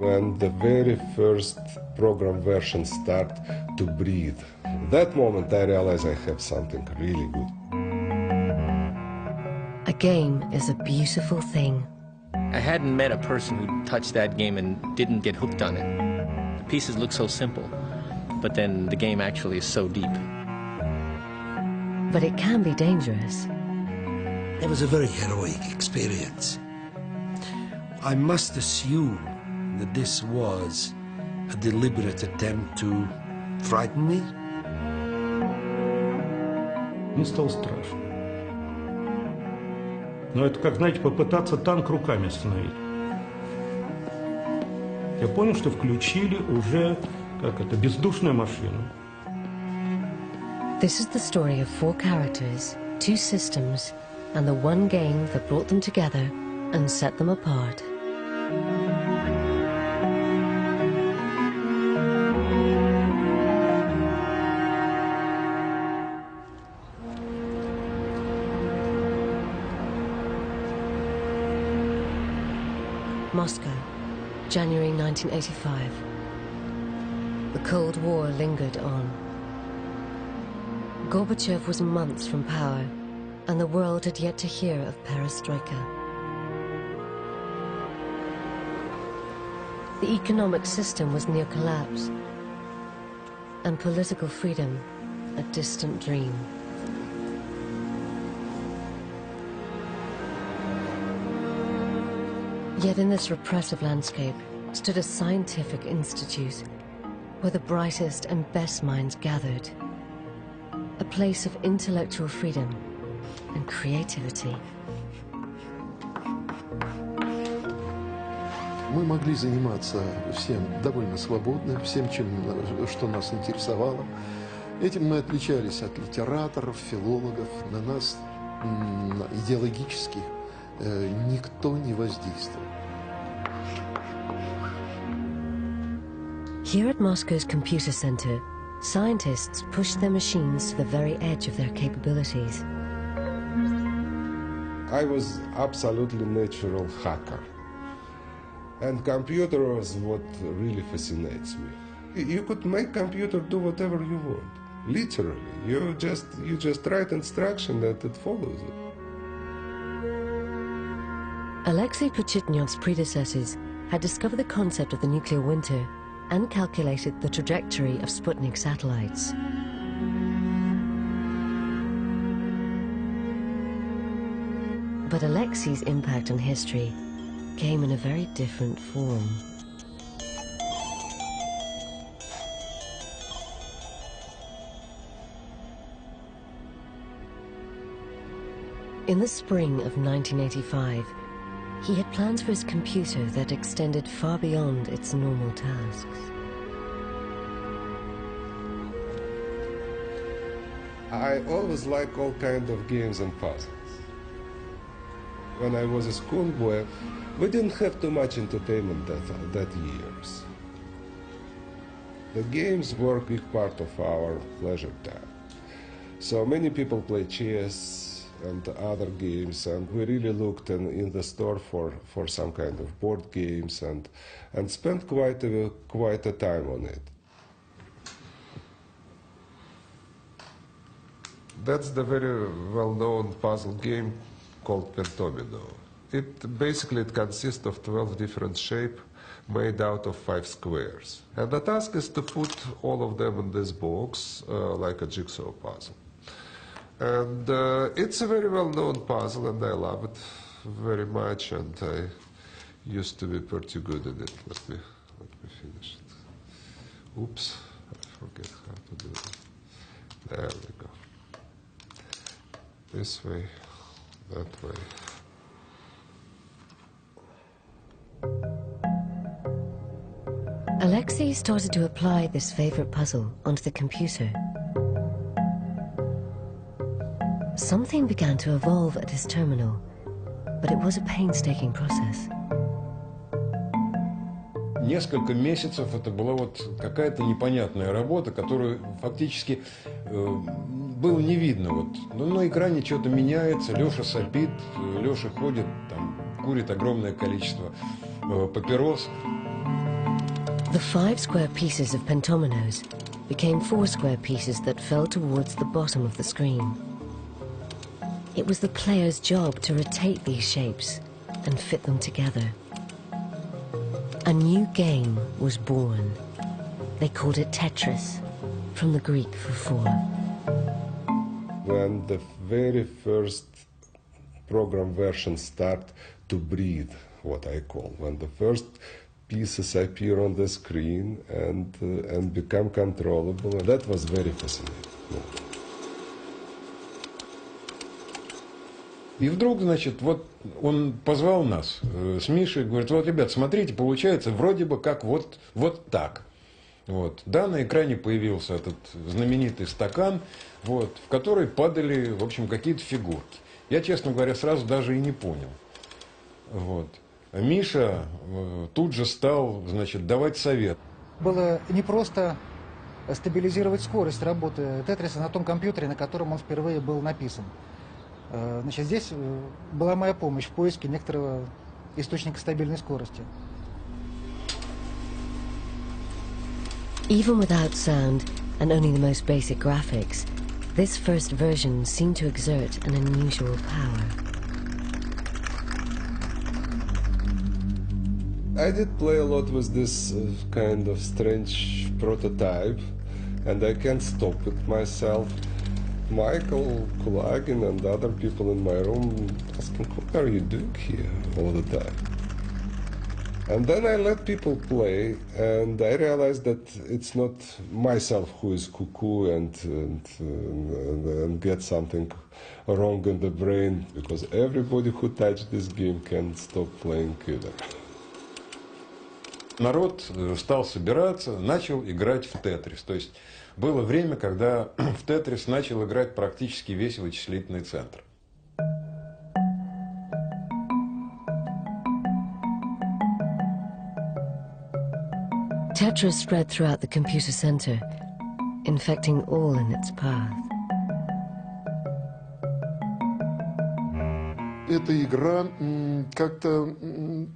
When the very first program version start to breathe, that moment I realize I have something really good. A game is a beautiful thing. I hadn't met a person who touched that game and didn't get hooked on it. The pieces look so simple, but then the game actually is so deep. But it can be dangerous. It was a very heroic experience. I must assume that this was a deliberate attempt to frighten me. Мне стало страшно. Но это как, знаете, попытаться танк руками остановить. Я понял, что включили уже, как это, бездушную машину. This is the story of 4 characters, 2 systems, and the one game that brought them together and set them apart. Moscow, January 1985. The Cold War lingered on. Gorbachev was months from power, and the world had yet to hear of perestroika. The economic system was near collapse, and political freedom a distant dream. Yet in this repressive landscape stood a scientific institute where the brightest and best minds gathered, a place of intellectual freedom and creativity. Мы могли заниматься всем довольно свободно, всем, что нас интересовало. Этим мы отличались от литераторов, филологов. На нас идеологически никто не воздействовал. Here at Moscow's computer center, scientists pushed their machines to the very edge of their capabilities. I was absolutely natural hacker. And computer was what really fascinates me. You could make computer do whatever you want. Literally. You just write instruction and it follows it. Alexei Pachitnyov's predecessors had discovered the concept of the nuclear winter and calculated the trajectory of Sputnik satellites. But Alexei's impact on history came in a very different form. In the spring of 1985, he had plans for his computer that extended far beyond its normal tasks. I always like all kinds of games and puzzles. When I was a schoolboy, we didn't have too much entertainment that years. The games were a big part of our leisure time. So many people play chess and other games, and we really looked in the store for some kind of board games and spent quite a time on it. That's the very well-known puzzle game called Pentomino. It consists of 12 different shapes made out of 5 squares. And the task is to put all of them in this box like a jigsaw puzzle. And it's a very well-known puzzle, and I love it very much, and I used to be pretty good at it. Let me finish it. Oops, I forget how to do it. There we go. This way, that way. Alexei started to apply this favorite puzzle onto the computer. Something began to evolve at his terminal, but it was a painstaking process. Несколько месяцев это была вот какая-то непонятная работа, которую фактически было не видно. Вот. На экране что-то меняется, Леша сопит, Леша ходит, там, курит огромное количество папирос. The 5 square pieces of pentominoes became 4 square pieces that fell towards the bottom of the screen. It was the player's job to rotate these shapes and fit them together. A new game was born. They called it Tetris, from the Greek for 4. When the very first program version start to breathe, what I call, when the first pieces appear on the screen and become controllable, that was very fascinating. И вдруг, значит, вот он позвал нас с Мишей, говорит: вот, ребят, смотрите, получается вроде бы как вот так. Вот. Да, на экране появился этот знаменитый стакан, вот, в который падали, в общем, какие-то фигурки. Я, честно говоря, сразу даже и не понял. Вот. А Миша тут же стал, значит, давать совет. Было непросто стабилизировать скорость работы Тетриса на том компьютере, на котором он впервые был написан. Значит, здесь была моя помощь в поиске некоторого источника стабильной скорости. Even without sound and only the most basic graphics, this first version seemed to exert an unusual power. I did play a lot with this kind of strange prototype, and I can't stop it myself. Michael Kulagin and other people in my room asking, what are you doing here all the time? And then I let people play, and I realized that it's not myself who is cuckoo and get something wrong in the brain, because everybody who touched this game can't stop playing either. Народ стал собираться, начал играть в Тетрис. То есть было время, когда в Тетрис начал играть практически весь вычислительный центр. Tetris spread throughout the computer center, infecting all in its path. Эта игра как-то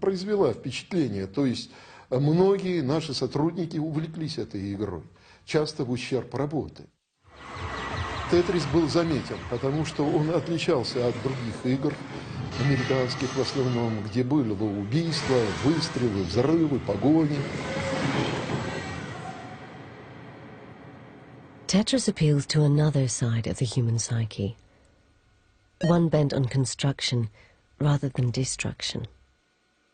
произвела впечатление, то есть многие наши сотрудники увлеклись этой игрой, часто в ущерб работы. Тетрис был заметен, потому что он отличался от других игр, американских в основном, где были убийства, выстрелы, взрывы, погони. Tetris appeals to another side of the human psyche, one bent on construction rather than destruction.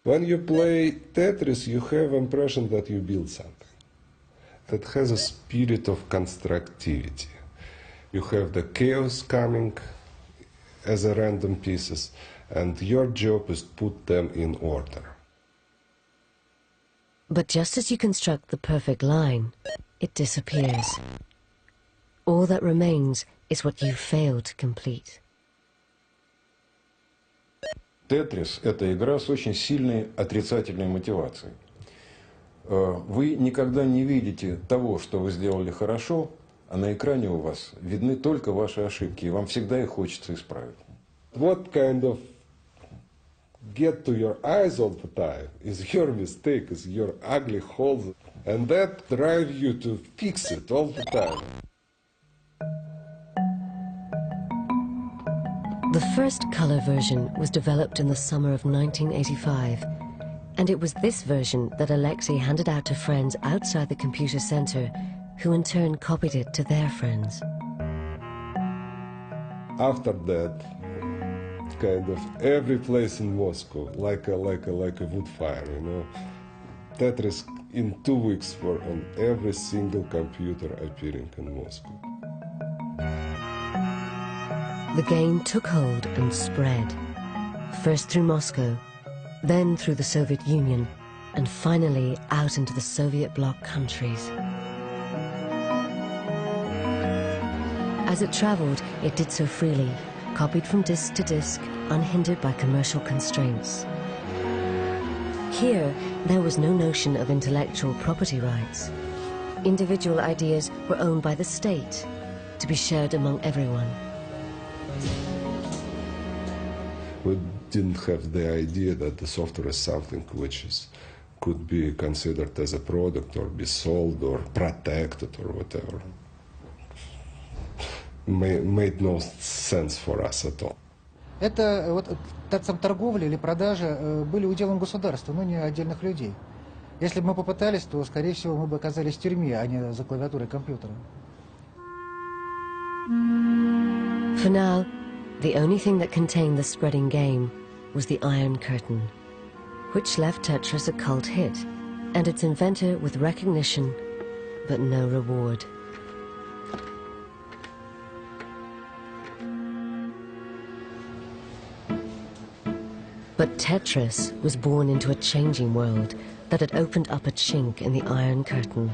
When you play Tetris, you have impression that you build something that has a spirit of constructivity. You have the chaos coming as a random pieces, and your job is to put them in order. But just as you construct the perfect line, it disappears. All that remains is what you failed to complete. Тетрис – это игра с очень сильной отрицательной мотивацией. Вы никогда не видите того, что вы сделали хорошо, а на экране у вас видны только ваши ошибки, и вам всегда их хочется исправить. What kind of get to your eyes all the time is your mistake, is your ugly holes, and that drive you to fix it all the time. The first color version was developed in the summer of 1985, and it was this version that Alexei handed out to friends outside the computer center, who in turn copied it to their friends. After that, kind of every place in Moscow, like a wood fire, you know. Tetris in 2 weeks were on every single computer appearing in Moscow. The game took hold and spread, first through Moscow, then through the Soviet Union, and finally out into the Soviet bloc countries. As it traveled, it did so freely, copied from disc to disc, unhindered by commercial constraints. Here, there was no notion of intellectual property rights. Individual ideas were owned by the state, to be shared among everyone. We didn't have the idea that the software is something which is could be considered as a product or be sold or protected or whatever. Made no sense for us at all. Это вот сам торговля или продажа были уделом государства, но не отдельных людей. Если бы мы попытались, то, скорее всего, мы бы оказались в тюрьме, а не за клавиатурой компьютера. For now, the only thing that contained the spreading game was the Iron Curtain, which left Tetris a cult hit, and its inventor with recognition, but no reward. But Tetris was born into a changing world that had opened up a chink in the Iron Curtain.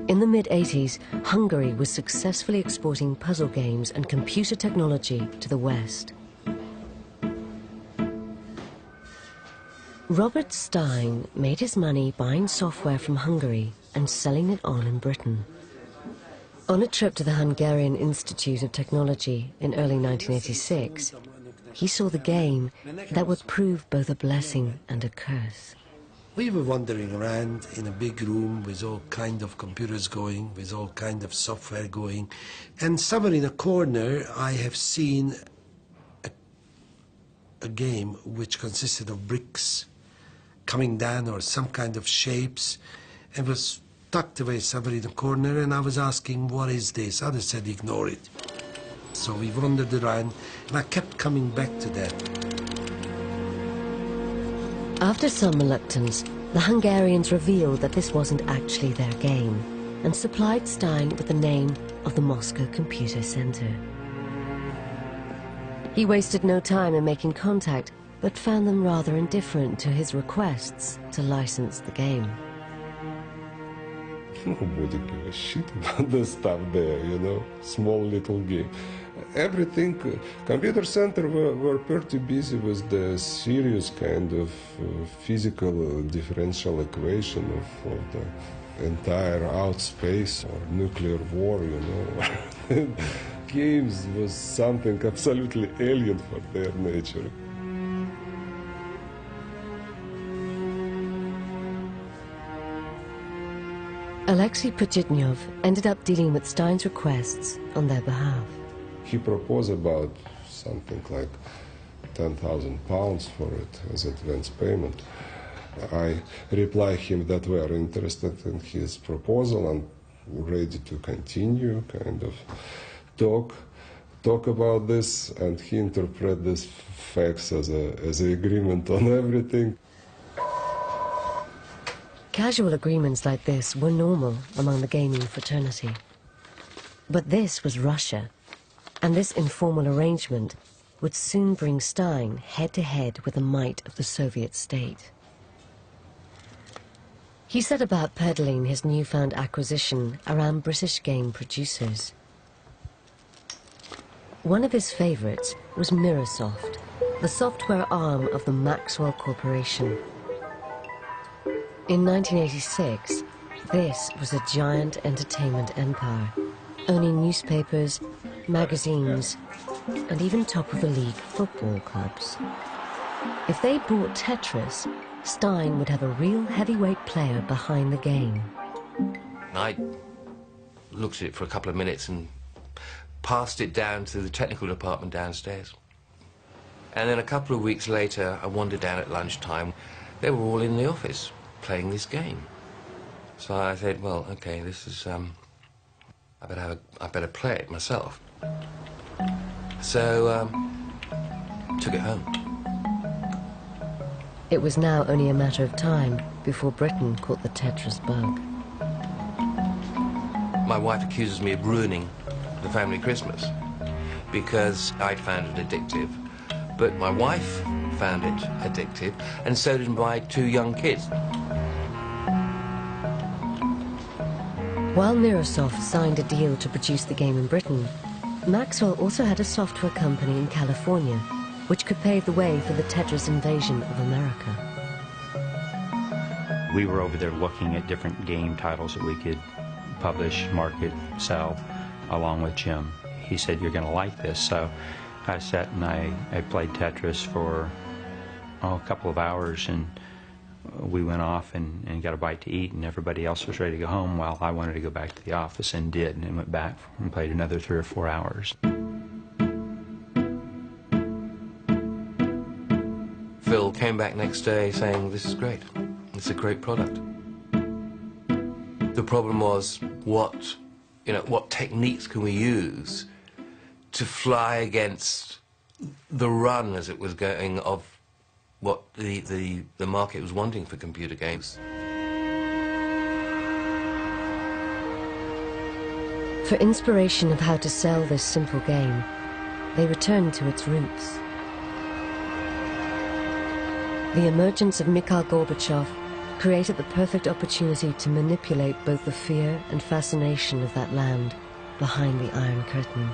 In the mid-80s, Hungary was successfully exporting puzzle games and computer technology to the West. Robert Stein made his money buying software from Hungary and selling it on in Britain. On a trip to the Hungarian Institute of Technology in early 1986, he saw the game that would prove both a blessing and a curse. We were wandering around in a big room with all kind of computers going, with all kind of software going, and somewhere in a corner I have seen a game which consisted of bricks coming down or some kind of shapes, and was tucked away somewhere in the corner, and I was asking, what is this? Others said, ignore it. So we wandered around, and I kept coming back to that. After some reluctance, the Hungarians revealed that this wasn't actually their game, and supplied Stein with the name of the Moscow Computer Center. He wasted no time in making contact, but found them rather indifferent to his requests to license the game. Nobody give a shit about the stuff there, you know, small little game. Everything, computer center were pretty busy with the serious kind of physical differential equation of the entire outspace or nuclear war, you know. Games was something absolutely alien for their nature. Alexei Pachitnyov ended up dealing with Stein's requests on their behalf. He proposed about something like £10,000 for it as advance payment. I replied him that we are interested in his proposal and ready to continue, kind of talk about this, and he interpreted this facts as an agreement on everything. Casual agreements like this were normal among the gaming fraternity. But this was Russia, and this informal arrangement would soon bring Stein head-to-head with the might of the Soviet state. He set about peddling his newfound acquisition around British game producers. One of his favorites was Mirrorsoft, the software arm of the Maxwell Corporation. In 1986, this was a giant entertainment empire, owning newspapers, magazines, and even top-of-the-league football clubs. If they bought Tetris, Stein would have a real heavyweight player behind the game. I looked at it for a couple of minutes and passed it down to the technical department downstairs. And then a couple of weeks later, I wandered down at lunchtime. They were all in the office playing this game. So I said, well, okay, this is, I better play it myself. So, took it home. It was now only a matter of time before Britain caught the Tetris bug. My wife accuses me of ruining the family Christmas because I found it addictive, but my wife found it addictive, and so did my two young kids. While Mirrorsoft signed a deal to produce the game in Britain, Maxwell also had a software company in California, which could pave the way for the Tetris invasion of America. We were over there looking at different game titles that we could publish, market, sell, along with Jim. He said, you're going to like this. So I sat and I played Tetris for a couple of hours, and we went off and got a bite to eat, and everybody else was ready to go home while I wanted to go back to the office, and did, and went back and played another 3 or 4 hours. Phil came back next day saying, "This is great. It's a great product." The problem was, what techniques can we use to fly against the run, as it was going, of what the market was wanting for computer games. For inspiration of how to sell this simple game, they returned to its roots. The emergence of Mikhail Gorbachev created the perfect opportunity to manipulate both the fear and fascination of that land behind the Iron Curtain.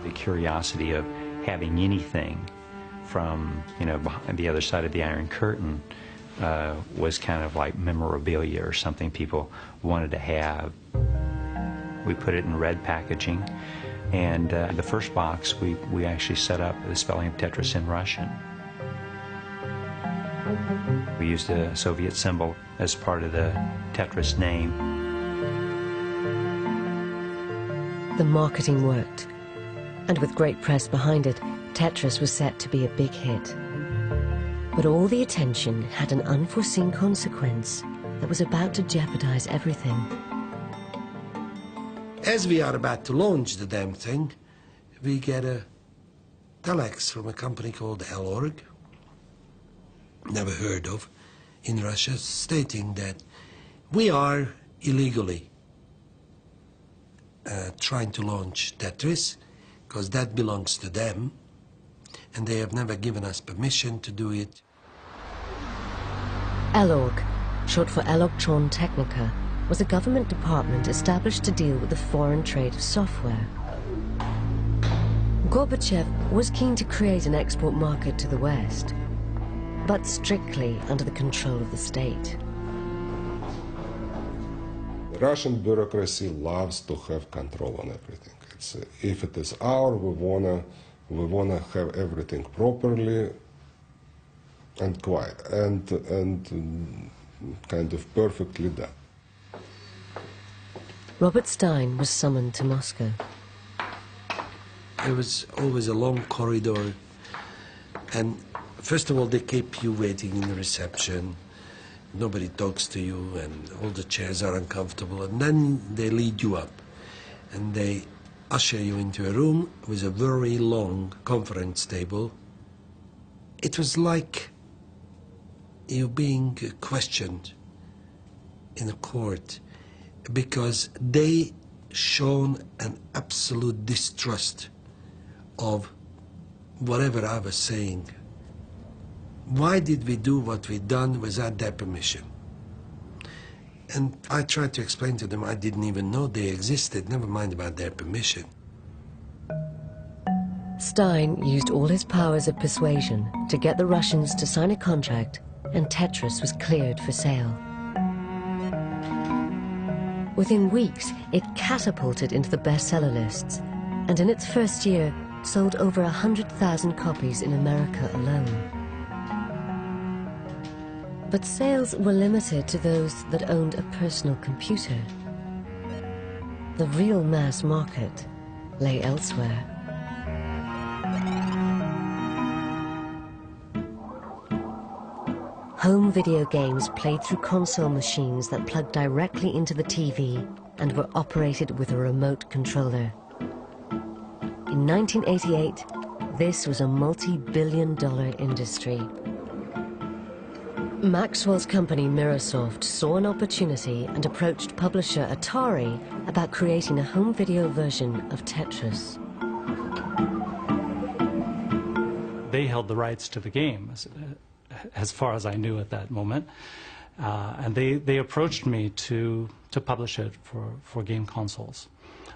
The curiosity of having anything from, behind the other side of the Iron Curtain was kind of like memorabilia or something people wanted to have. We put it in red packaging, and the first box we actually set up the spelling of Tetris in Russian. We used a Soviet symbol as part of the Tetris name. The marketing worked, and with great press behind it, Tetris was set to be a big hit. But all the attention had an unforeseen consequence that was about to jeopardize everything. As we are about to launch the damn thing, we get a telex from a company called L.org, never heard of, in Russia, stating that we are illegally trying to launch Tetris, because that belongs to them, and they have never given us permission to do it. L.org, short for Elektron Technica, was a government department established to deal with the foreign trade of software. Gorbachev was keen to create an export market to the West, but strictly under the control of the state. The Russian bureaucracy loves to have control on everything. If it is our, we wanna have everything properly and quiet and kind of perfectly done. Robert Stein was summoned to Moscow. There was always a long corridor, and first of all, they keep you waiting in the reception. Nobody talks to you, and all the chairs are uncomfortable, and then they lead you up, and they usher you into a room with a very long conference table. It was like you being questioned in a court, because they shown an absolute distrust of whatever I was saying. Why did we do what we done without their permission? And I tried to explain to them I didn't even know they existed, never mind about their permission. Stein used all his powers of persuasion to get the Russians to sign a contract, and Tetris was cleared for sale. Within weeks, it catapulted into the bestseller lists, and in its first year, sold over 100,000 copies in America alone. But sales were limited to those that owned a personal computer. The real mass market lay elsewhere. Home video games played through console machines that plugged directly into the TV and were operated with a remote controller. In 1988, this was a multi-billion-dollar industry. Maxwell's company Mirrorsoft saw an opportunity and approached publisher Atari about creating a home video version of Tetris. They held the rights to the game, as far as I knew at that moment, and they approached me to publish it for game consoles.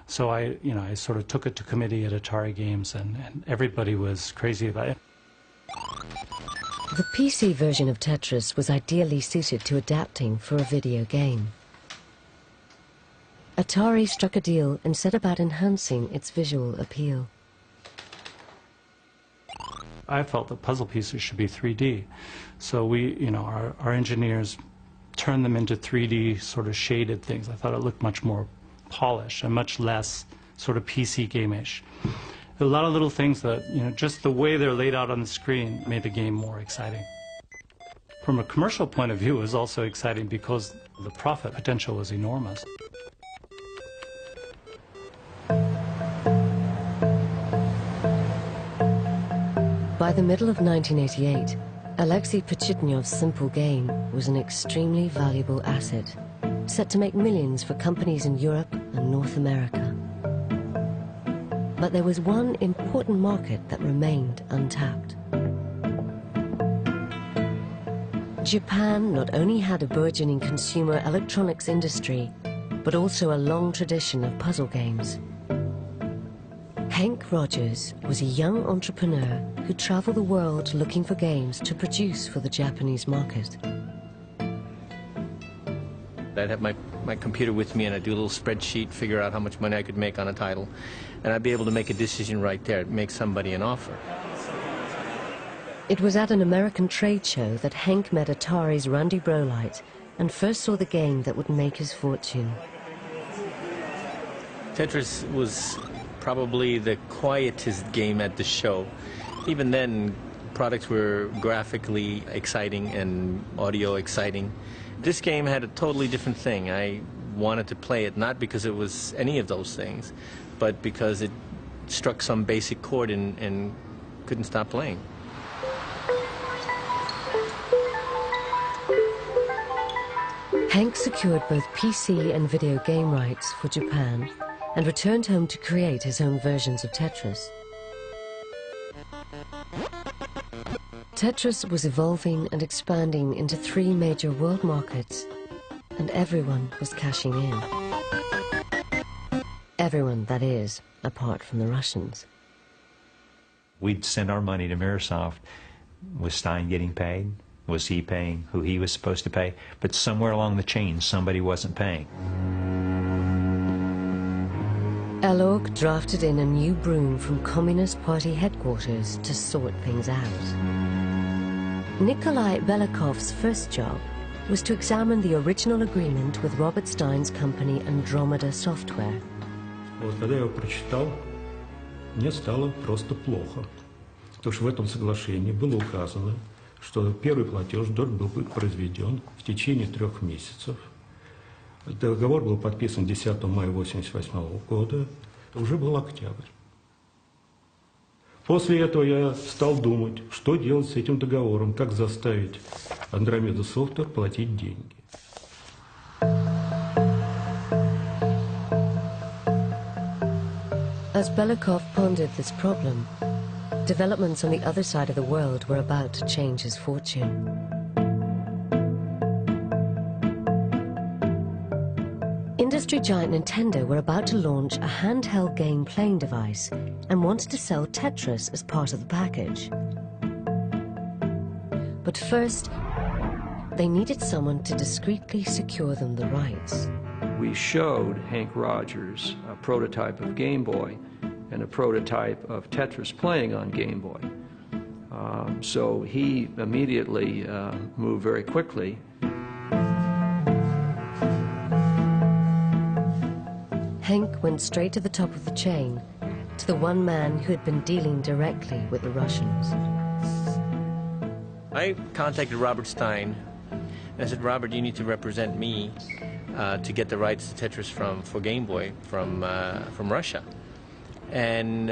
So I sort of took it to committee at Atari Games, and everybody was crazy about it. The PC version of Tetris was ideally suited to adapting for a video game. Atari struck a deal and set about enhancing its visual appeal. I felt that puzzle pieces should be 3D. So our engineers turned them into 3D sort of shaded things. I thought it looked much more polished and much less sort of PC game-ish. A lot of little things that, just the way they're laid out on the screen made the game more exciting. From a commercial point of view, it was also exciting because the profit potential was enormous. By the middle of 1988, Alexei Pachitnyov's simple game was an extremely valuable asset, set to make millions for companies in Europe and North America. But there was one important market that remained untapped. Japan not only had a burgeoning consumer electronics industry, but also a long tradition of puzzle games. Hank Rogers was a young entrepreneur who traveled the world looking for games to produce for the Japanese market. I'd have my computer with me and I'd do a little spreadsheet, figure out how much money I could make on a title, and I'd be able to make a decision right there, make somebody an offer. It was at an American trade show that Hank met Atari's Randy Brolight and first saw the game that would make his fortune. Tetris was probably the quietest game at the show. Even then, products were graphically exciting and audio exciting. This game had a totally different thing. I wanted to play it not because it was any of those things, but because it struck some basic chord and couldn't stop playing. Hank secured both PC and video game rights for Japan and returned home to create his own versions of Tetris. Tetris was evolving and expanding into 3 major world markets, and everyone was cashing in. Everyone, that is, apart from the Russians. We'd send our money to Microsoft. Was Stein getting paid? Was he paying who he was supposed to pay? But somewhere along the chain, somebody wasn't paying. Elorg drafted in a new broom from Communist Party headquarters to sort things out. Nikolai Belikov's first job was to examine the original agreement with Robert Stein's company Andromeda Software. Вот когда я его прочитал, мне стало просто плохо. Потому что в этом соглашении было указано, что первый платеж должен был быть произведен в течение 3 месяцев. Договор был подписан 10 мая 1988 года, уже был октябрь. После этого я стал думать, что делать с этим договором, как заставить Andromeda Software платить деньги. As Belikov pondered this problem, developments on the other side of the world were about to change his fortune. Industry giant Nintendo were about to launch a handheld game playing device and wanted to sell Tetris as part of the package. But first, they needed someone to discreetly secure them the rights. We showed Hank Rogers a prototype of Game Boy and a prototype of Tetris playing on Game Boy. So he immediately moved very quickly. Hank went straight to the top of the chain, to the one man who had been dealing directly with the Russians. I contacted Robert Stein and I said, Robert, you need to represent me to get the rights to Tetris for Game Boy from Russia. And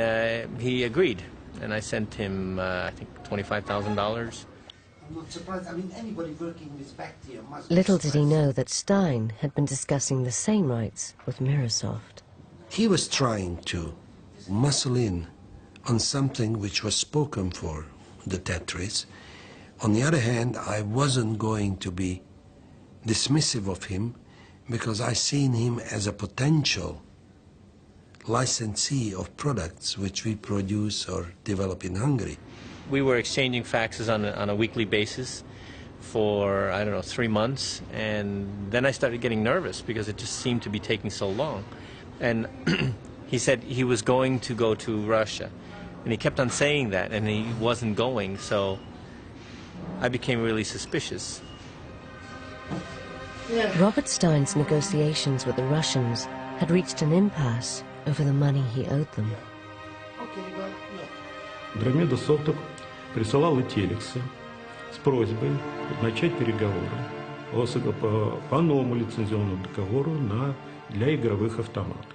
he agreed, and I sent him, I think, $25,000. I'm not surprised. I mean, anybody working with Bactia must... Little did he know that Stein had been discussing the same rights with Microsoft. He was trying to muscle in on something which was spoken for, the Tetris. On the other hand, I wasn't going to be dismissive of him because I seen him as a potential licensee of products which we produce or develop in Hungary. We were exchanging faxes on a weekly basis for, I don't know, 3 months, and then I started getting nervous because it just seemed to be taking so long. And he said he was going to go to Russia, And he kept on saying that, and he wasn't going, so I became really suspicious. Robert Stein's negotiations with the Russians had reached an impasse over the money he owed them. Дромеда Софток присылала телексы с просьбой начать переговоры по новому лицензионному договору для игровых автоматов.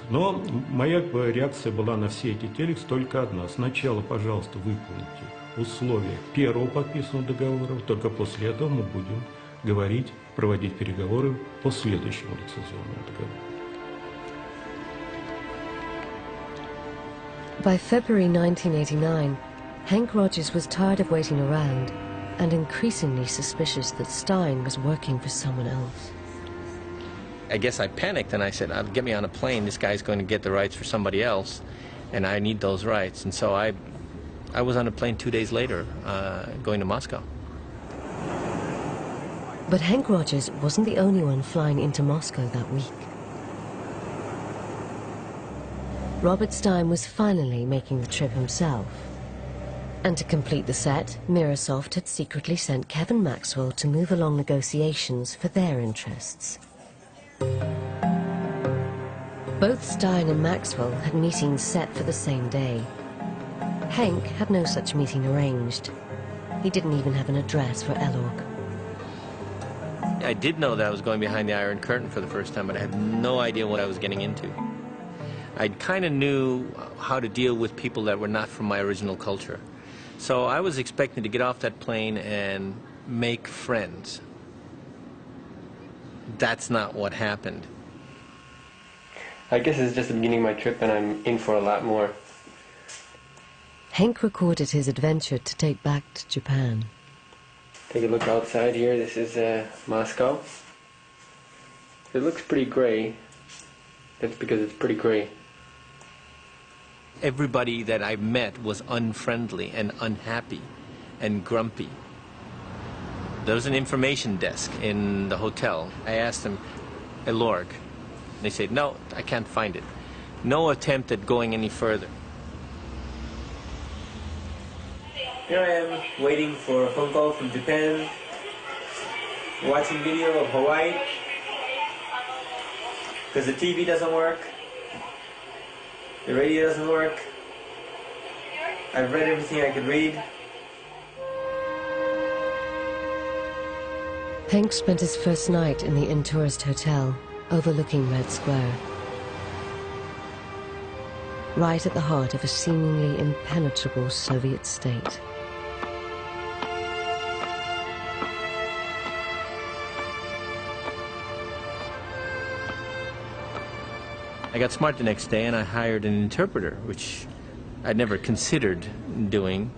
Но моя реакция была на все эти телексы только одна. Сначала, пожалуйста, выполните условия первого подписанного договора, только после этого мы будем проводить переговоры по следующему лицензионному договору. By February 1989, Hank Rogers was tired of waiting around and increasingly suspicious that Stein was working for someone else. I guess I panicked and I said, get me on a plane, this guy's going to get the rights for somebody else, and I need those rights. And so I was on a plane 2 days later, going to Moscow. But Hank Rogers wasn't the only one flying into Moscow that week. Robert Stein was finally making the trip himself. And to complete the set, Mirasoft had secretly sent Kevin Maxwell to move along negotiations for their interests. Both Stein and Maxwell had meetings set for the same day. Hank had no such meeting arranged. He didn't even have an address for Elorg. I did know that I was going behind the Iron Curtain for the first time, but I had no idea what I was getting into. I kind of knew how to deal with people that were not from my original culture. So I was expecting to get off that plane and make friends. That's not what happened. I guess it's just the beginning of my trip and I'm in for a lot more. Hank recorded his adventure to take back to Japan. Take a look outside here. This is Moscow. It looks pretty gray. That's because it's pretty gray. Everybody that I met was unfriendly and unhappy and grumpy. There was an information desk in the hotel. I asked them, Elorg. They said, no, I can't find it. No attempt at going any further. Here I am, waiting for a phone call from Japan, watching video of Hawaii, because the TV doesn't work, the radio doesn't work. I've read everything I could read. Hank spent his first night in the In-Tourist Hotel, overlooking Red Square. Right at the heart of a seemingly impenetrable Soviet state. I got smart the next day and I hired an interpreter, which I'd never considered doing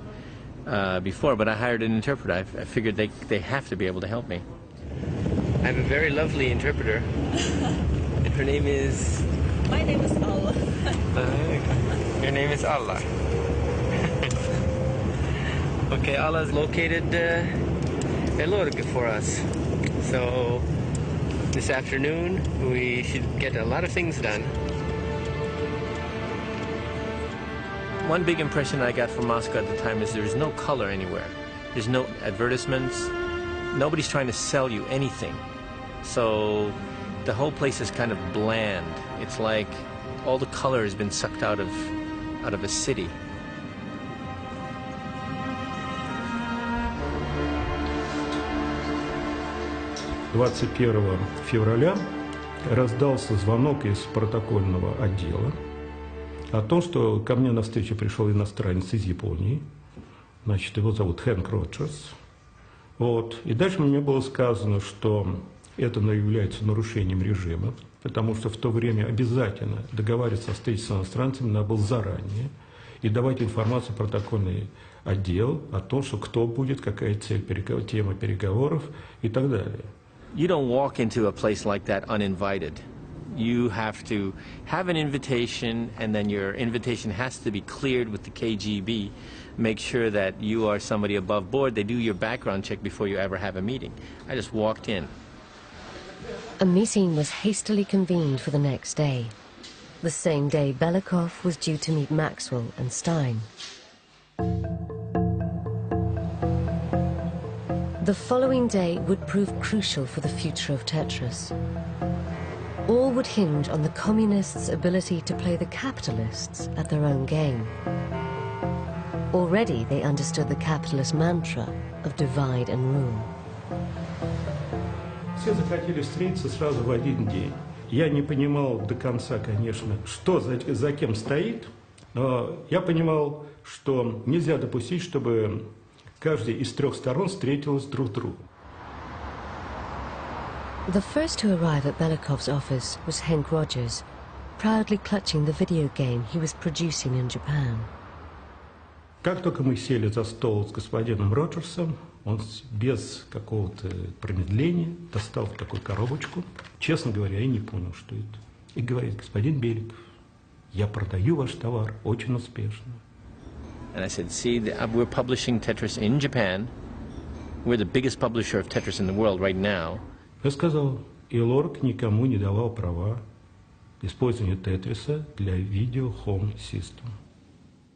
before, but I hired an interpreter. I figured they have to be able to help me. I have a very lovely interpreter. Her name is... My name is Allah. Your name is Allah. Okay, Allah is located Elorg for us. So this afternoon we should get a lot of things done. One big impression I got from Moscow at the time is there's no color anywhere. There's no advertisements. Nobody's trying to sell you anything. So the whole place is kind of bland. It's like all the color has been sucked out of a city. «21 февраля раздался звонок из протокольного отдела о том, что ко мне на встречу пришел иностранец из Японии. Значит, его зовут Хэнк Роджерс. И дальше мне было сказано, что это является нарушением режима, потому что в то время обязательно договариваться о встрече с иностранцами надо было заранее и давать информацию в протокольный отдел о том, что кто будет, какая цель, тема переговоров и так далее. You don't walk into a place like that uninvited. You have to have an invitation, and then your invitation has to be cleared with the KGB. Make sure that you are somebody above board. They do your background check before you ever have a meeting. I just walked in. A meeting was hastily convened for the next day. the same day Belikov was due to meet Maxwell and Stein. The following day would prove crucial for the future of Tetris. All would hinge on the communists' ability to play the capitalists at their own game. Already they understood the capitalist mantra of divide and rule. Все захотели встретиться сразу в один день. Я не понимал до конца, конечно, что за кем стоит, но я понимал, что нельзя допустить, чтобы каждый из трех сторон встретилась друг с другом. The first to arrive at Belikov's office was Hank Rogers, proudly clutching the video game he was producing in Japan. Как только мы сели за стол с господином Роджерсом, он без какого-то промедления достал такую коробочку. Честно говоря, я не понял, что это. И говорит: господин Беликов, я продаю ваш товар очень успешно. And I said, see, we're publishing Tetris in Japan. We're the biggest publisher of Tetris in the world right now. Я сказал, Илорг никому не давал права использования Тетриса для видео Home System.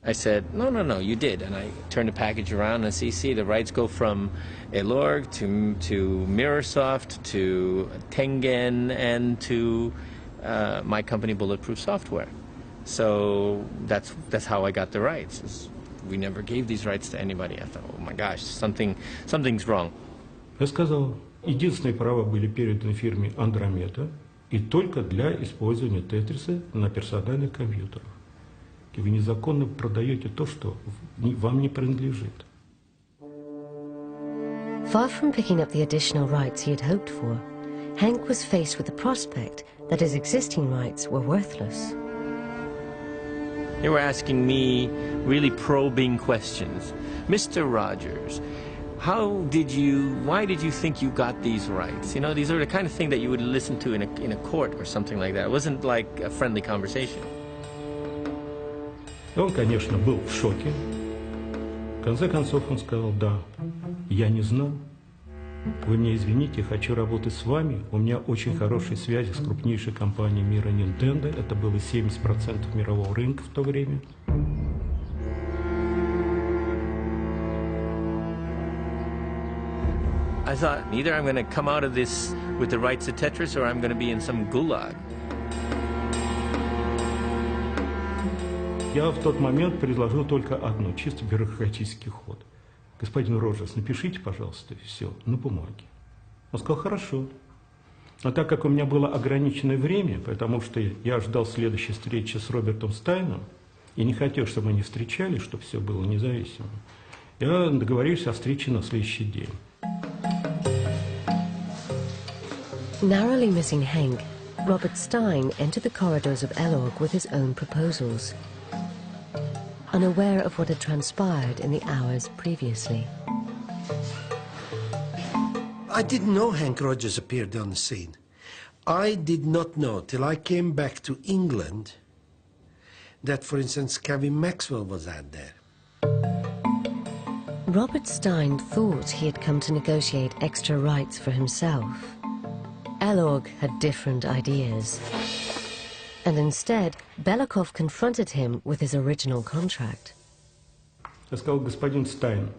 I said, no, you did. And I turned the package around and see, the rights go from Elorg to Mirrorsoft to Tengen and to my company, Bulletproof Software. So that's how I got the rights. We never gave these rights to anybody. I thought, oh my gosh, something's wrong. Я сказал, единственные права были переданы фирме Андромеда и только для использования Тетриса на персональных компьютерах. И вы незаконно продаете то, что вам не принадлежит. Far from picking up the additional rights he had hoped for, Hank was faced with the prospect that his existing rights were worthless. They were asking me really probing questions. Mr. Rogers, why did you think you got these rights? You know, these are the kind of thing that you would listen to in a court or something like that. It wasn't like a friendly conversation. Он, конечно, был в шоке. В конце концов он сказал: да, я не знал. Вы меня извините, хочу работать с вами. У меня очень хорошие связи с крупнейшей компанией мира Nintendo. Это было 70% мирового рынка в то время. I thought, either I'm going to come out of this with the rights to Tetris or I'm going to be in some gulag. Я в тот момент предложил только одно, чисто бюрократический ход. Господин Роджерс, напишите, пожалуйста, все на бумаге. Он сказал: хорошо. Но так как у меня было ограниченное время, потому что я ждал следующей встречи с Робертом Стайном, и не хотел, чтобы они встречались, чтобы все было независимо, я договорился о встрече на следующий день. Narrowly missing Hank, Robert Stein entered the corridors of Elorg with his own proposals, unaware of what had transpired in the hours previously. I didn't know Hank Rogers appeared on the scene. I did not know till I came back to England that, for instance, Kevin Maxwell was out there. Robert Stein thought he had come to negotiate extra rights for himself. Elorg had different ideas. And instead, Belikov confronted him with his original contract. Я сказал: господин Стайн,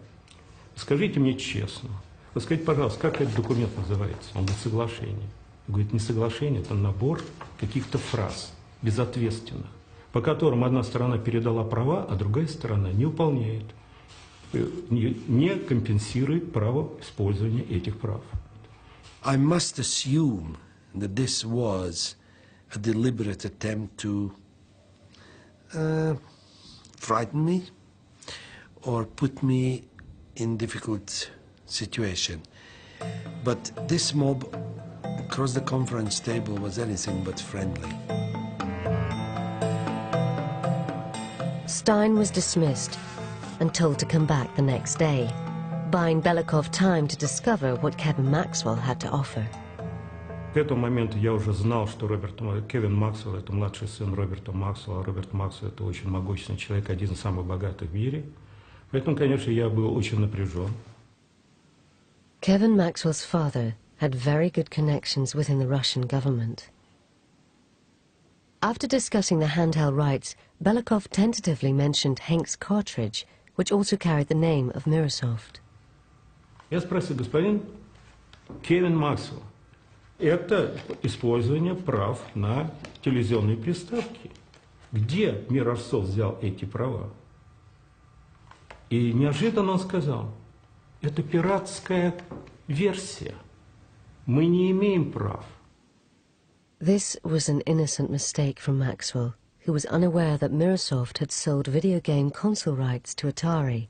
скажите мне честно, вы скажите, пожалуйста, как этот документ называется? Он говорит: соглашение. Он говорит: не соглашение, это набор каких-то фраз безответственных, по которым одна сторона передала права, а другая сторона не выполняет, не компенсирует право использования этих прав. I must assume that this was a deliberate attempt to frighten me or put me in difficult situation. But this mob across the conference table was anything but friendly. Stein was dismissed and told to come back the next day, buying Belikov time to discover what Kevin Maxwell had to offer. К этому моменту я уже знал, что Кевин Максвелл — это младший сын Роберта Максвелла. Роберт Максвелл — это очень могущественный человек, один из самых богатых в мире. Поэтому, конечно, я был очень напряжен. Kevin Maxwell's father had very good connections within the Russian government. After discussing the handheld rights, Belikov tentatively mentioned Henk's cartridge, which also carried the name of Microsoft. Я спросил, господин Кевин Максвелл, это использование прав на телевизионные приставки. Где Microsoft взял эти права? И неожиданно он сказал, это пиратская версия. Мы не имеем прав. This was an innocent mistake from Maxwell, who was unaware that Microsoft had sold video game console rights to Atari.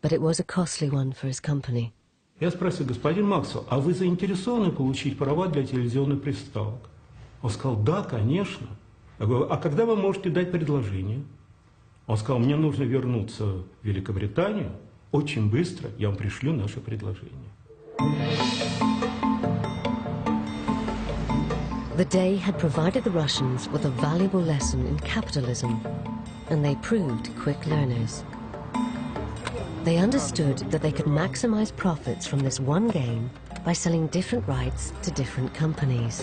But it was a costly one for his company. Я спросил, господин Максвелл, а вы заинтересованы получить права для телевизионных приставок? Он сказал, да, конечно. Я говорю, а когда вы можете дать предложение? Он сказал, мне нужно вернуться в Великобританию. Очень быстро я вам пришлю наше предложение. The day had provided the Russians with a valuable lesson in capitalism, and they proved quick learners. They understood that they could maximize profits from this one game by selling different rights to different companies.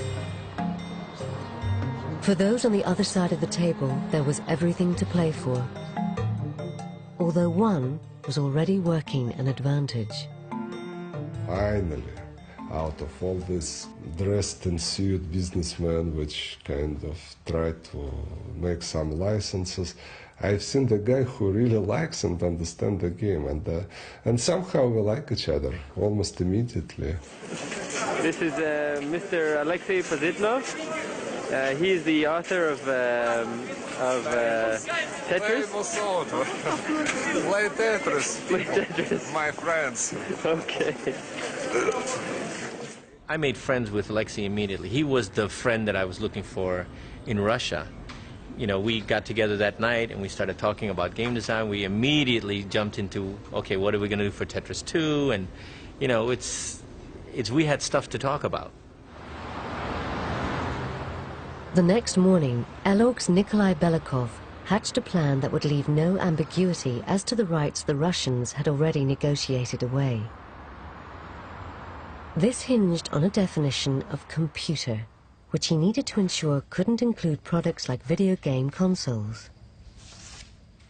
For those on the other side of the table, there was everything to play for, although one was already working an advantage. Finally, out of all this dressed in suit businessmen which kind of tried to make some licenses, I've seen the guy who really likes and understands the game, and somehow we like each other almost immediately. This is Mr. Alexei Pozitlov. He is the author of Tetris. Play Tetris. Play Tetris. My friends. Okay. I made friends with Alexei immediately. He was the friend that I was looking for in Russia. You know, we got together that night and we started talking about game design. We immediately jumped into, okay, what are we going to do for Tetris 2? And, you know, we had stuff to talk about. The next morning, Elorg's Nikolai Belikov hatched a plan that would leave no ambiguity as to the rights the Russians had already negotiated away. This hinged on a definition of computer, which he needed to ensure couldn't include products like video game consoles.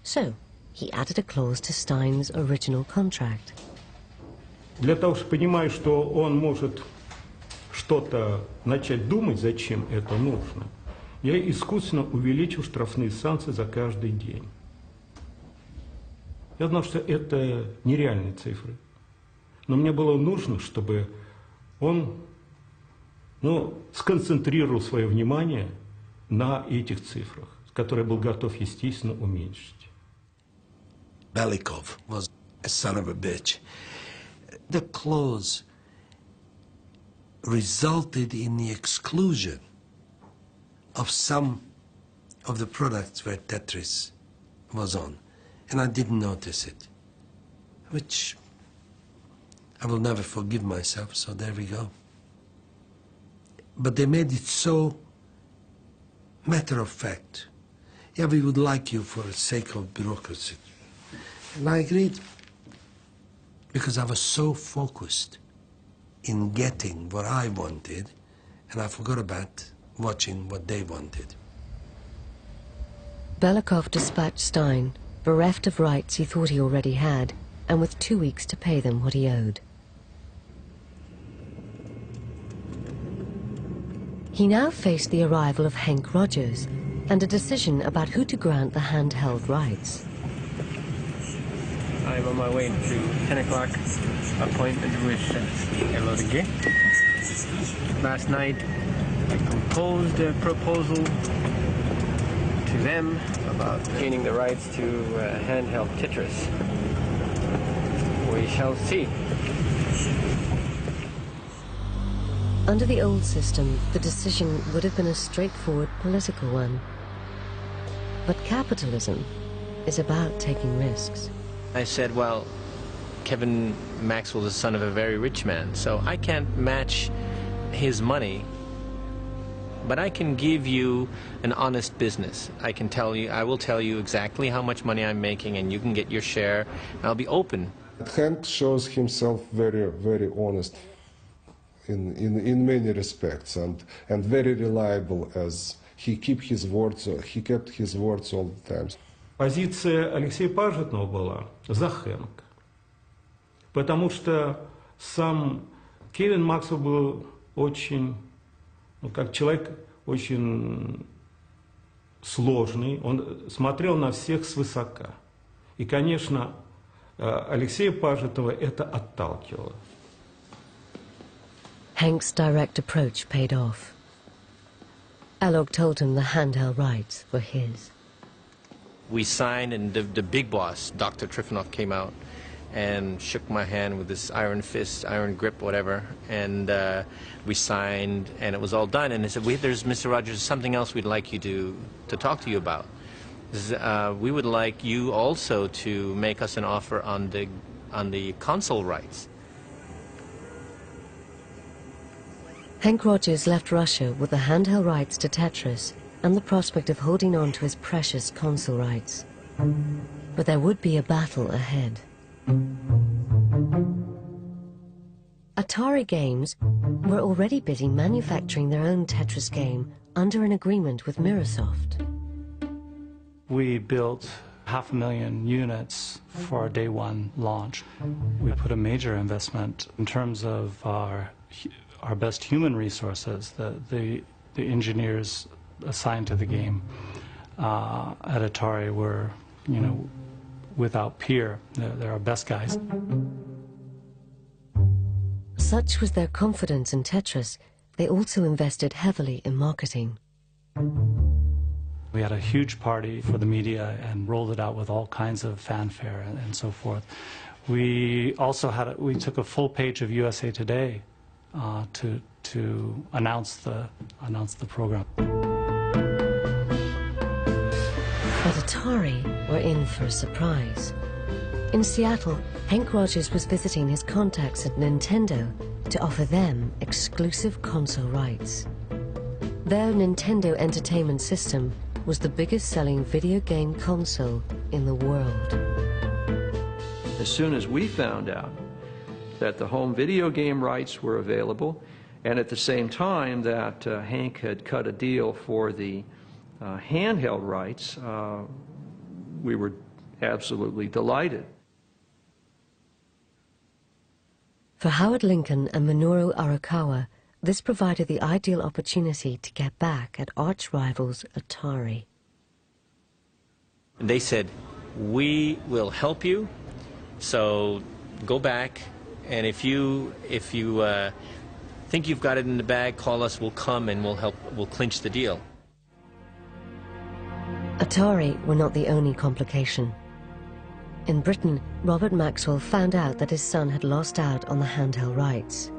So, he added a clause to Stein's original contract. Для того, чтобы понимать, что он может что-то начать думать, зачем это нужно, я искусственно увеличил штрафные санкции за каждый день. Я знал, что это нереальные цифры, но мне было нужно, чтобы он сконцентрировал свое внимание на этих цифрах, которые был готов, естественно, уменьшить. Belikov was a son of a bitch. The clause resulted in the exclusion of some of the products where Tetris was on, and I didn't notice it, which I will never forgive myself, so there we go. But they made it so matter of fact. Yeah, we would like you for the sake of bureaucracy. And I agreed, because I was so focused in getting what I wanted, and I forgot about watching what they wanted. Belikov dispatched Stein, bereft of rights he thought he already had, and with 2 weeks to pay them what he owed. He now faced the arrival of Henk Rogers and a decision about who to grant the handheld rights. I'm on my way to 10 o'clock appointment with Elorg. Last night I composed a proposal to them about gaining the rights to handheld Tetris. We shall see. Under the old system, the decision would have been a straightforward political one. But capitalism is about taking risks. I said, well, Kevin Maxwell is the son of a very rich man, so I can't match his money, but I can give you an honest business. I will tell you exactly how much money I'm making, and you can get your share, and I'll be open. Hank shows himself very, very honest in many respects, and very reliable as he kept his words all the time. Позиция Алексея Пажетного была за Хэнк, потому что сам Кевин Максвелл был очень, как человек очень сложный, он смотрел на всех свысока. И, конечно, Алексея Пажетова это отталкивало. Hank's direct approach paid off. Alog told him the handheld rights were his. We signed, and the big boss, Dr. Trifonov, came out and shook my hand with this iron fist, iron grip, whatever, and we signed, and it was all done. And they said, there's, Mr. Rogers, something else we'd like you to talk to you about. We would like you also to make us an offer on the console rights. Hank Rogers left Russia with the handheld rights to Tetris and the prospect of holding on to his precious console rights. But there would be a battle ahead. Atari Games were already busy manufacturing their own Tetris game under an agreement with Microsoft. We built 500,000 units for our day one launch. We put a major investment in terms of our best human resources, the engineers assigned to the game at Atari were, without peer. They're our best guys. Such was their confidence in Tetris, they also invested heavily in marketing. We had a huge party for the media and rolled it out with all kinds of fanfare and so forth. We also we took a full page of USA Today to announce the program. But Atari were in for a surprise. In Seattle, Hank Rogers was visiting his contacts at Nintendo to offer them exclusive console rights. Their Nintendo Entertainment System was the biggest selling video game console in the world. As soon as we found out that the home video game rights were available, and at the same time that Hank had cut a deal for the handheld rights, we were absolutely delighted. For Howard Lincoln and Minoru Arakawa, this provided the ideal opportunity to get back at arch-rivals Atari. They said, we will help you, so go back, and if you think you've got it in the bag, call us, we'll come and we'll clinch the deal. Atari were not the only complication. In Britain, Robert Maxwell found out that his son had lost out on the handheld rights.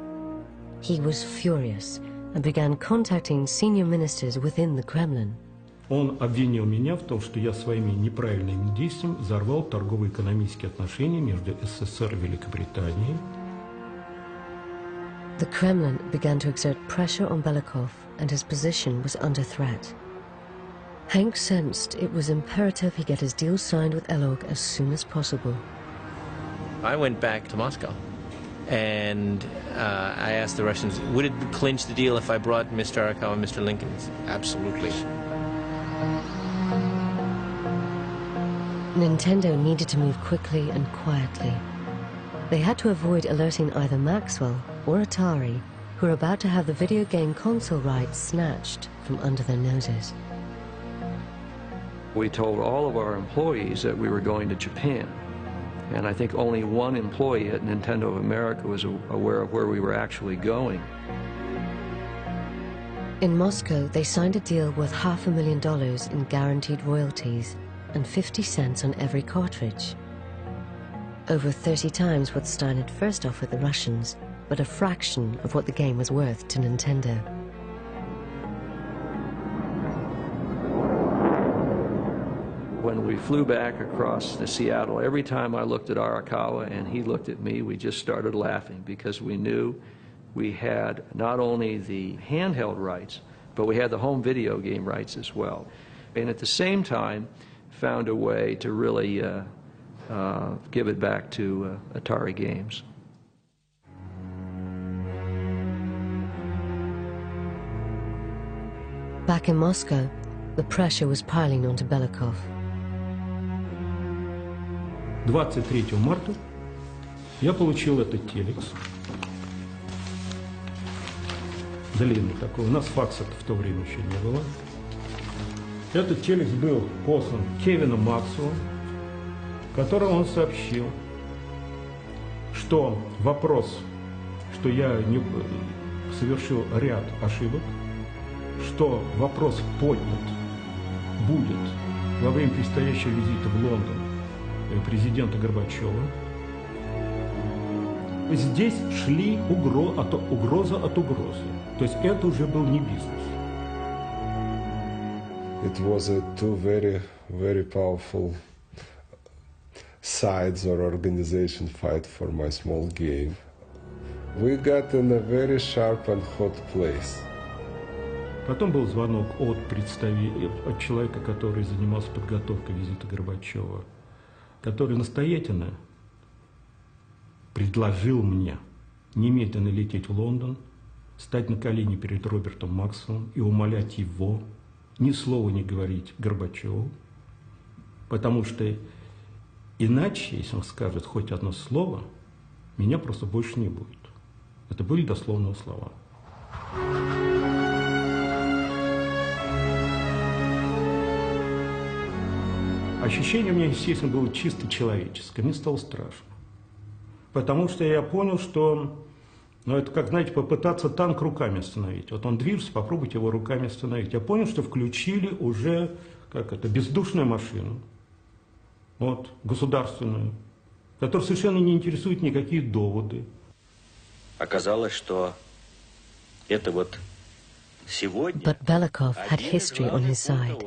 He was furious and began contacting senior ministers within the Kremlin. Он обвинил меня в том, что я своими неправильными действиями взорвал торгово-экономические отношения между СССР и Великобританией. The Kremlin began to exert pressure on Belikov, and his position was under threat. Hank sensed it was imperative he get his deal signed with Elog as soon as possible. I went back to Moscow, and I asked the Russians, would it clinch the deal if I brought Mr. Arakawa and Mr. Lincoln? Absolutely. Nintendo needed to move quickly and quietly. They had to avoid alerting either Maxwell or Atari, who were about to have the video game console rights snatched from under their noses. We told all of our employees that we were going to Japan, and I think only one employee at Nintendo of America was aware of where we were actually going. In Moscow, they signed a deal worth $500,000 in guaranteed royalties and 50 cents on every cartridge. Over 30 times what Stein had first offered the Russians, but a fraction of what the game was worth to Nintendo. When we flew back across to Seattle, every time I looked at Arakawa and he looked at me, we just started laughing because we knew we had not only the handheld rights, but we had the home video game rights as well. And at the same time, found a way to really give it back to Atari Games. Back in Moscow, the pressure was piling onto Belikov. 23 марта я получил этот телекс. Длинный такой. У нас факса в то время еще не было. Этот телекс был послан Кевину Максу, в котором он сообщил, что вопрос, что я совершил ряд ошибок, что вопрос поднят будет во время предстоящего визита в Лондон президента Горбачева. Здесь шли угроза от угрозы. То есть это уже был не бизнес. It was two very, very powerful sides or organization fight for my small game. We got in a very sharp and hot place. Потом был звонок от человека, который занимался подготовкой визита Горбачева, который настоятельно предложил мне немедленно лететь в Лондон, стать на колени перед Робертом Максом и умолять его ни слова не говорить Горбачеву, потому что иначе, если он скажет хоть одно слово, меня просто больше не будет. Это были дословные слова. Ощущение у меня, естественно, было чисто человеческое. Мне стало страшно. Потому что я понял, что, это как, знаете, попытаться танк руками остановить. Вот он движется, попробуйте его руками остановить. Я понял, что включили уже, бездушную машину, государственную, которая совершенно не интересует никакие доводы. Оказалось, что это But Belikov had history on his side.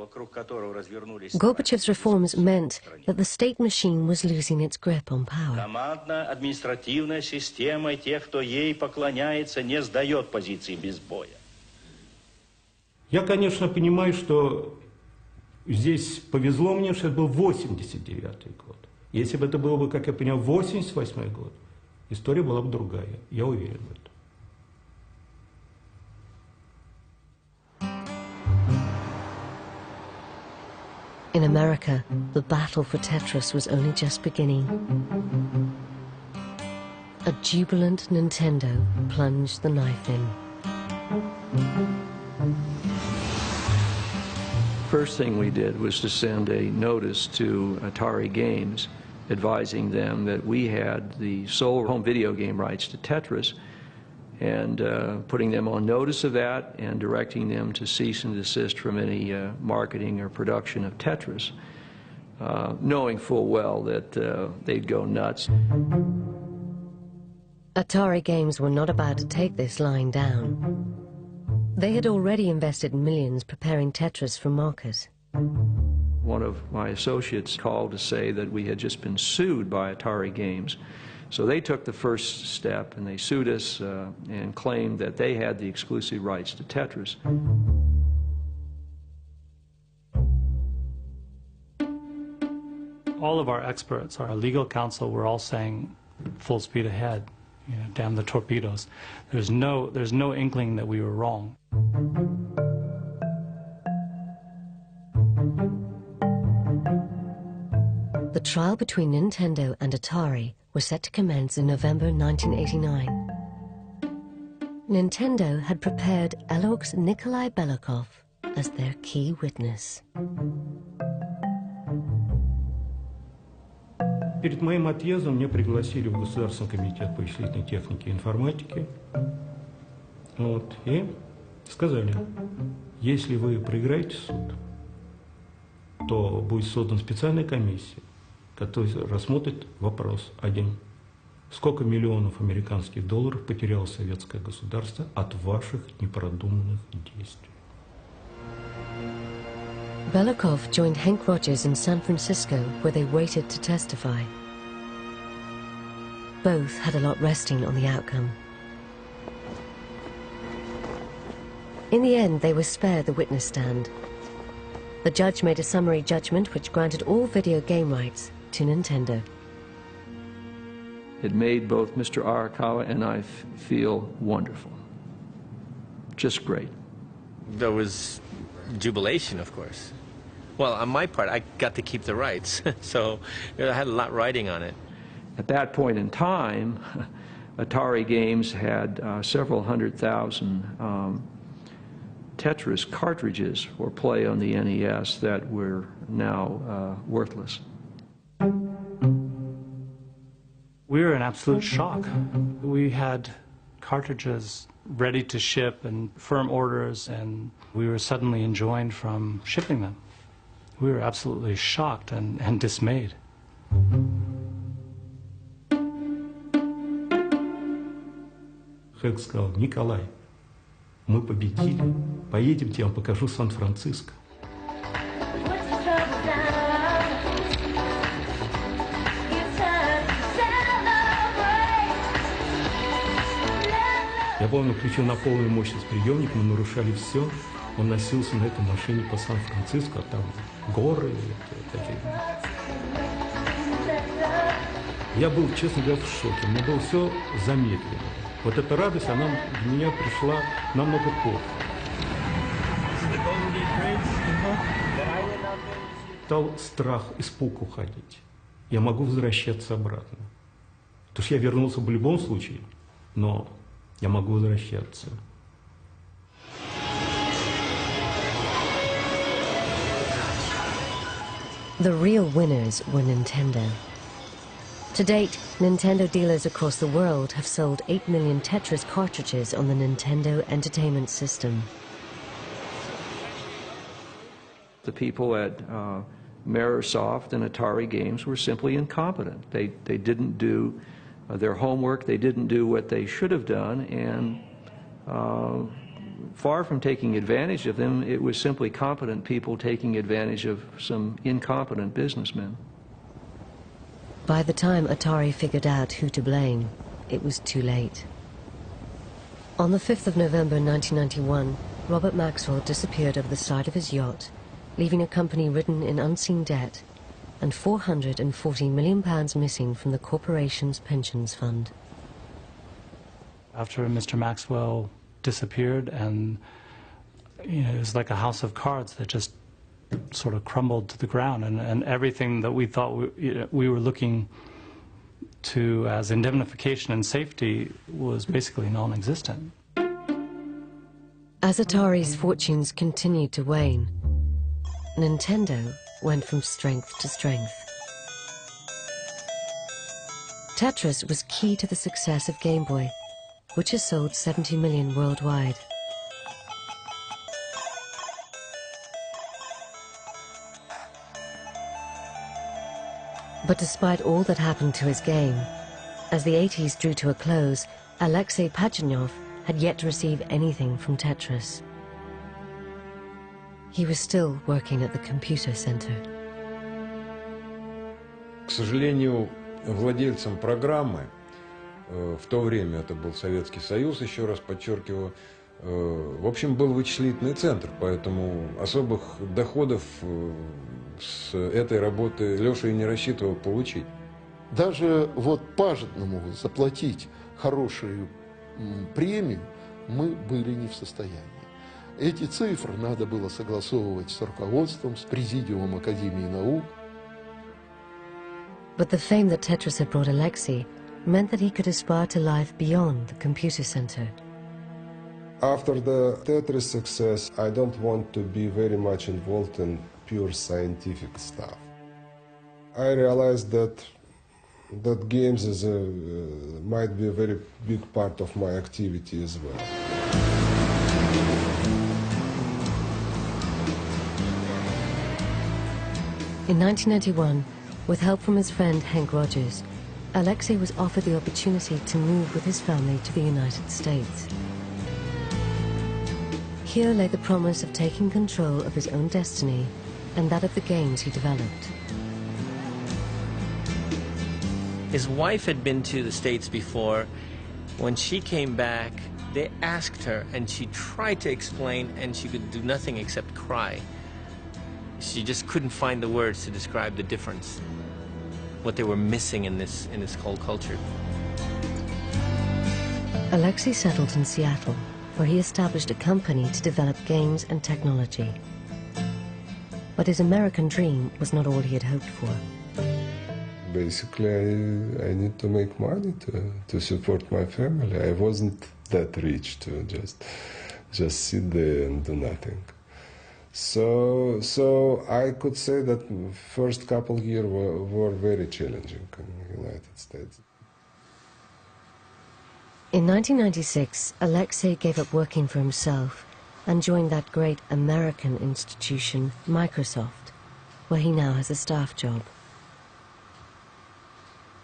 Gorbachev's reforms meant that the state machine was losing its grip on power. Командно-административная система тех, кто ей поклоняется, не сдает позиции без боя. Я, конечно, понимаю, что здесь повезло мне, что это был 89-й год. Если бы это было бы, как я понял, 88-й год, история была бы другая. Я уверен в этом. In America, the battle for Tetris was only just beginning. A jubilant Nintendo plunged the knife in. First thing we did was to send a notice to Atari Games advising them that we had the sole home video game rights to Tetris, and putting them on notice of that and directing them to cease and desist from any marketing or production of Tetris, knowing full well that they'd go nuts. Atari Games were not about to take this lying down. They had already invested millions preparing Tetris for market. One of my associates called to say that we had just been sued by Atari Games. So they took the first step and they sued us and claimed that they had the exclusive rights to Tetris. All of our experts, our legal counsel, were all saying full speed ahead, damn the torpedoes. There's no inkling that we were wrong. The trial between Nintendo and Atari was set to commence in November 1989. Nintendo had prepared Elorg's Nikolai Belikov as their key witness. Перед моим отъездом меня пригласили в Государственный комитет по вычислительной технике и информатике. И сказали, если вы проиграете суд, то будет создана специальная комиссия, который рассмотрит вопрос один. Сколько миллионов американских долларов потеряло советское государство от ваших непродуманных действий? Belikov joined Hank Rogers in San Francisco, where they waited to testify. Both had a lot resting on the outcome. In the end, they were spared the witness stand. The judge made a summary judgment which granted all video game rights to Nintendo. It made both Mr. Arakawa and I feel wonderful. Just great. That was jubilation, of course. Well, on my part, I got to keep the rights, so I had a lot riding on it. At that point in time, Atari Games had several 100,000 Tetris cartridges for play on the NES that were now worthless. We were in absolute shock. We had cartridges ready to ship and firm orders, and we were suddenly enjoined from shipping them. We were absolutely shocked and dismayed. Хэнк сказал: Николай, мы победили, поедемте, я вам покажу Сан-Франциско. Я помню, включил на полную мощность приемник, мы нарушали все. Он носился на этой машине по Сан-Франциско, а там горы. Такие. Я был, честно говоря, в шоке. Мне было все замедлено. Вот эта радость, она для меня пришла намного позже. Стал страх, испуг уходить. Я могу возвращаться обратно. Потому что я вернулся в любом случае, но я могу возвращаться. The real winners were Nintendo. To date, Nintendo dealers across the world have sold 8 million Tetris cartridges on the Nintendo Entertainment System. The people at Mirrorsoft and Atari Games were simply incompetent. They didn't do their homework, they didn't do what they should have done, and far from taking advantage of them, it was simply competent people taking advantage of some incompetent businessmen. By the time Atari figured out who to blame, it was too late. On the 5th of November 1991, Robert Maxwell disappeared over the side of his yacht, leaving a company ridden in unseen debt and £440 million missing from the corporation's pensions fund. After Mr. Maxwell disappeared, and it was like a house of cards that just sort of crumbled to the ground, and everything that we thought we were looking to as indemnification and safety was basically non-existent. As Atari's fortunes continued to wane, Nintendo went from strength to strength. Tetris was key to the success of Game Boy, which has sold 70 million worldwide. But despite all that happened to his game, as the 80s drew to a close, Alexei Pajitnov had yet to receive anything from Tetris. He was still working at the computer center. К сожалению, владельцем программы, в то время это был Советский Союз, еще раз подчеркиваю, в общем, был вычислительный центр, поэтому особых доходов с этой работы Леша и не рассчитывал получить. Даже вот Пажитному заплатить хорошую премию мы были не в состоянии. Эти цифры надо было согласовывать с руководством, с президиумом Академии наук. But the fame that Tetris had brought Alexei meant that he could aspire to life beyond the computer center. After the Tetris success, I don't want to be very much involved in pure scientific stuff. I realized that games might be a very big part of my activity as well. In 1991, with help from his friend Hank Rogers, Alexei was offered the opportunity to move with his family to the United States. Here lay the promise of taking control of his own destiny and that of the games he developed. His wife had been to the States before. When she came back, they asked her, and she tried to explain, and she could do nothing except cry. She just couldn't find the words to describe the difference, what they were missing in this whole culture. Alexei settled in Seattle, where he established a company to develop games and technology. But his American dream was not all he had hoped for. Basically, I need to make money to support my family. I wasn't that rich to just sit there and do nothing. So I could say that first couple years were very challenging in the United States. In 1996, Alexei gave up working for himself and joined that great American institution, Microsoft, where he now has a staff job.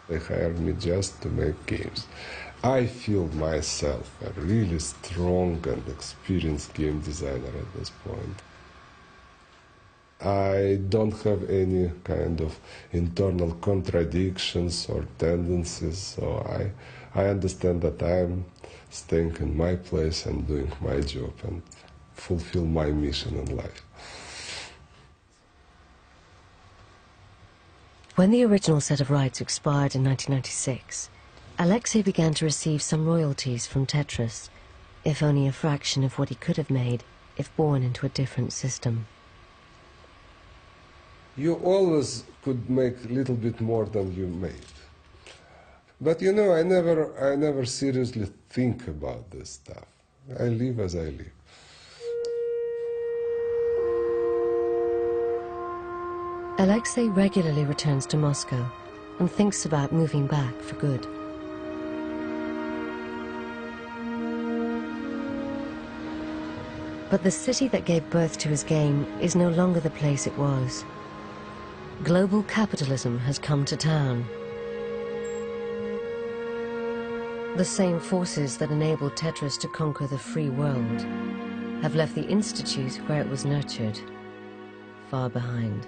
They hired me just to make games. I feel myself a really strong and experienced game designer at this point. I don't have any kind of internal contradictions or tendencies, so I understand that I'm staying in my place and doing my job and fulfill my mission in life. When the original set of rights expired in 1996, Alexei began to receive some royalties from Tetris, if only a fraction of what he could have made if born into a different system. You always could make a little bit more than you made. But you know, I never seriously think about this stuff. I live as I live. Alexei regularly returns to Moscow and thinks about moving back for good. But the city that gave birth to his game is no longer the place it was. Global capitalism has come to town. The same forces that enabled Tetris to conquer the free world have left the institute where it was nurtured far behind.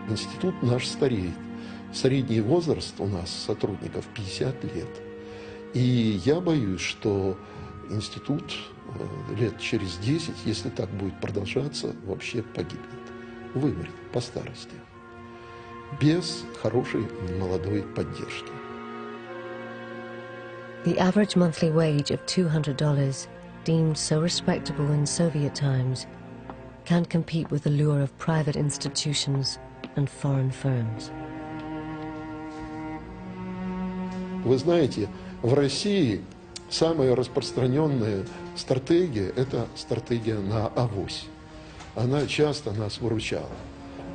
Институт наш стареет. Средний возраст у нас сотрудников 50 лет. И я боюсь, что институт лет через 10, если так будет продолжаться, вообще погибнет. Вымрет по старости. Без хорошей молодой поддержки. The average monthly wage of $200, deemed so respectable in Soviet times, can't compete with the lure of private institutions and foreign firms. Вы знаете, в России самая распространенная стратегия – это стратегия на авось. Она часто нас выручала.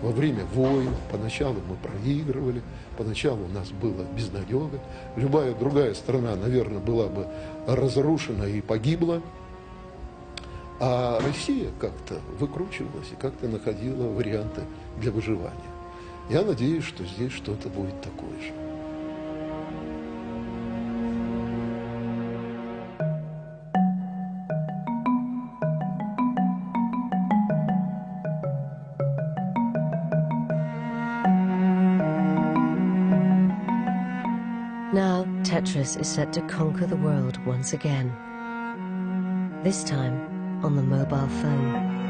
Во время войн поначалу мы проигрывали, поначалу у нас было безнадега. Любая другая страна, наверное, была бы разрушена и погибла. А Россия как-то выкручивалась и как-то находила варианты для выживания. Я надеюсь, что здесь что-то будет такое же. Now, Tetris is set to conquer the world once again. This time, on the mobile phone.